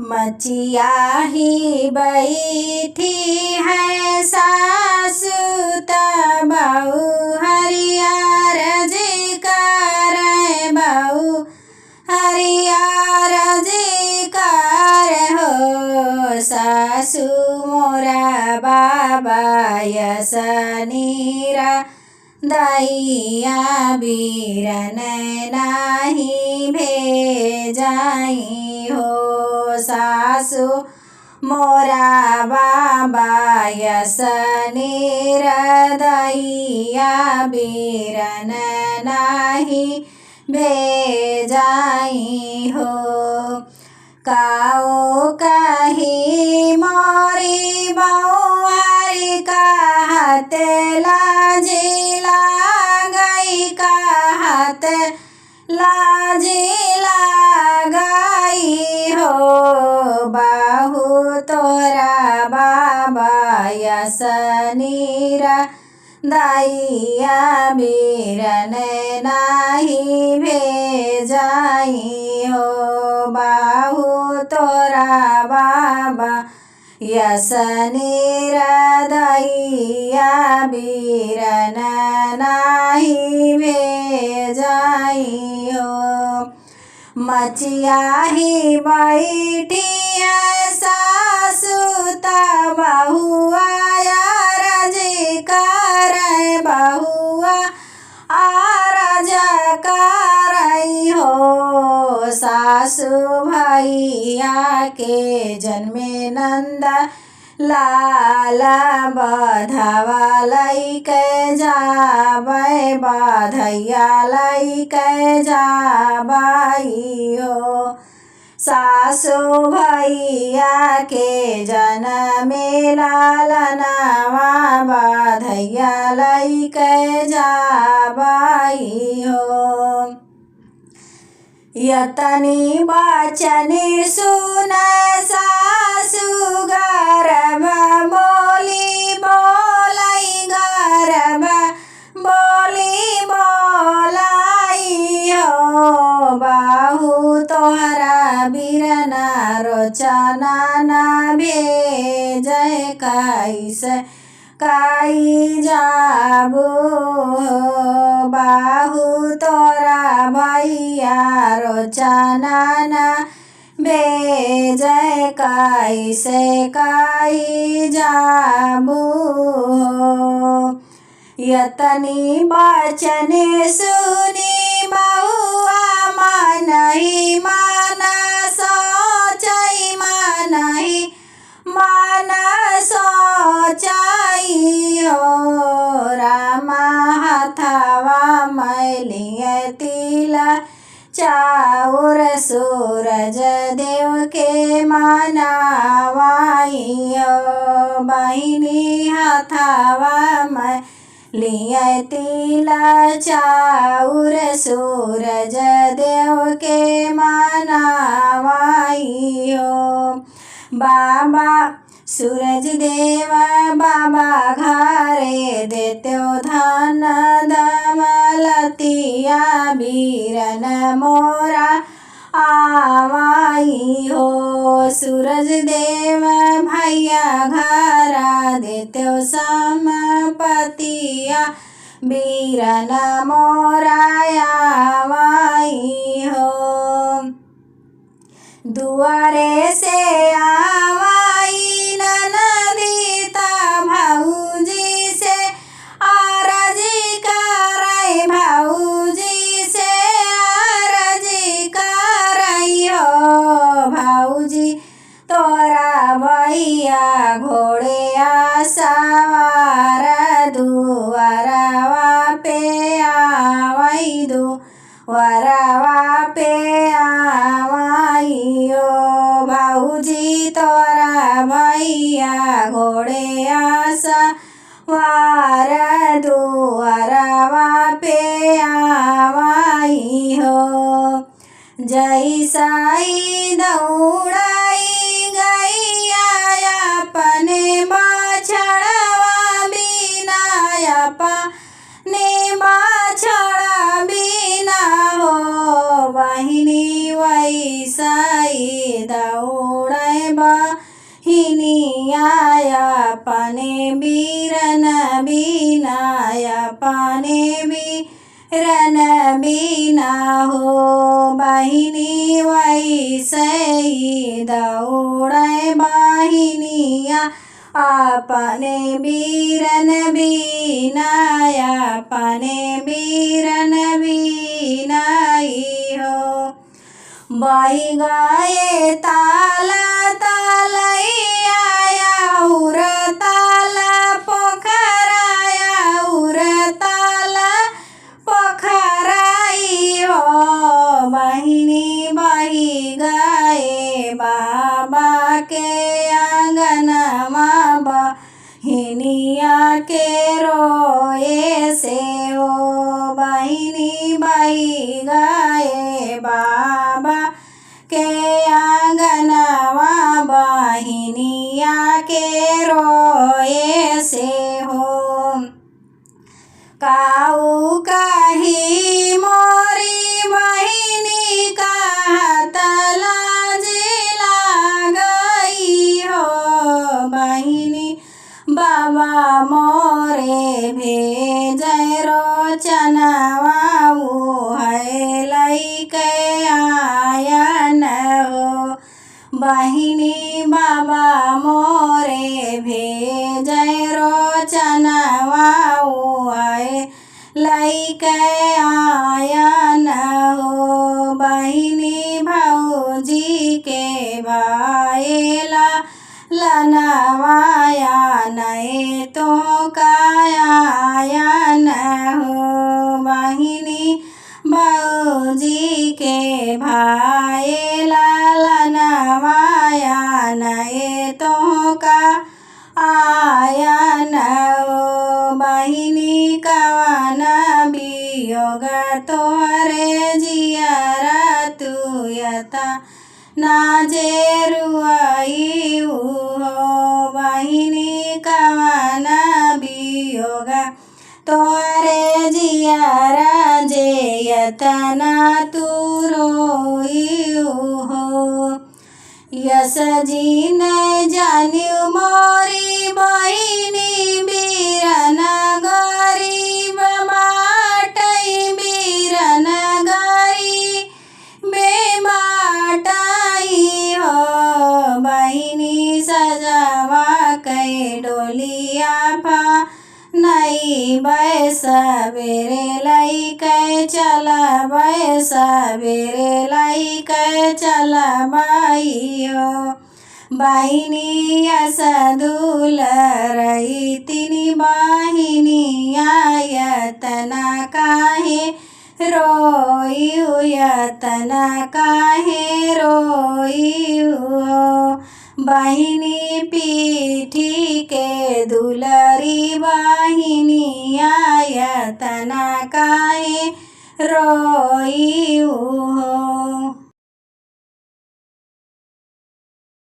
मचिया ही बैठी है सासु बहू हरियर जी कर बहू हरियर जी कर हो सासु मोरा बाबा यसनीरा दैया बीरन नाही भेजाई हो सासु मोरा बाबा यसनीर दैया बीरन नाही भेजाई हो। काओ कही मोरी बउआरी कहत लाजी लागई कहत लाजी लागई हो बाहू तोरा बाबा यसनीरा दैया बीरन नाही भेजाई हो बाहू तोरा बाबा यसनीरा दैया बीरन नाही भेजाई हो। मचिया ही बैठी है सासु बहुआ रजी कर बहुआ आरज करई हो सासु भैया के जन्मे नंदा लाला बधवा लैके जाबै बधैया लैके जाबै हो सासु भैया के जनमे लालनवा बधैया लैके जाबै हो। यतनी बचनी सुन सासु गर्भ बोली बोलाई गर्भ बोली बोलाई हो बाहू तोहरा बीरना रोचना न भेजै कैसे काई जाबू हो बाहू तोरा भैया रोचना न भेजै कैसे काई जाबू हो। यतनी बचन सुनी बहुआ मनहि मन सोचै मनहि मन सोचई हो रामा हथवा मैलिए तिला चाउर सूरज देव के मनावाई हो बहिनी हथवा मैलिए तिला चाउर सूरज देव के मनावाई हो। बाबा सूरज देव बाबा घरे देत्यो धन दमलतिया बीरन मोरा आवाई हो सूरज देव भैया घरा देत्यो संपतिया बीरन मोरा आवाई हो। दुआरे से आवाई ननदीता भाऊजी से आरजी करई भाऊजी से आरजी करई हो भाऊजी तोरा भैया घोड़े सवार दुआरवा पे आवई दुआरवा पे आवई हो भाऊजी तोरा भैया घोड़े सवार दुआरवा पे आवई हो। जैसाई दौड़ाई गैया अपने बछड़वा बिना अपने बछड़ा बिना हो बहिनी वैसाई दौड़ा अपने बीरन बीना अपने बीरन बीना हो बहिनी वैसे ही दौड़े बहिनिया अपने बीरन बीना अपने बीरन बीना हो बही गए ताला तालैया उर ताला पोखराया उर ताला पोखराई हो बहिनी बही गए बाबा के आंगनमा बहिनिया के रोए से हो बहिनी बही गए बाबा के आंगनवा बहिनिया के रोए से हो काऊ कही मोरी बहिनी कहत लाजिला गई हो बहिनी बाबा मोरे भेजै रोचनवा है लैके आयन हो बहिनी बाबा मोरे भेजै रोचनवा है लैके आयन हो बहिनी भौजी के भाएला लनवाया नए तो कायायन हो बहिनी भौजी के भाई लनवाया नए तो का आयन हो बहिनी कवन वियोग तोरे जियरा तू यता नाजे रुआई हो बहिनी कवन वियोग तोरे जियरा जे यतना तू रोई हो यस जी ने जान्यू मोरी बहिनी बीरन गरीब बाटई बीरन गरीब बाटई हो बहिनी सजावा कै डोलिया पा नहीं सवेरे लैके चल सवेरे लैके चल हो बहिनी यस दूल रही तिनी बहिनी यतना काहे रोई यतना काहे रोई हो बहिनी पीठी के दुलरी बहिनी यतना काहे रोई हो।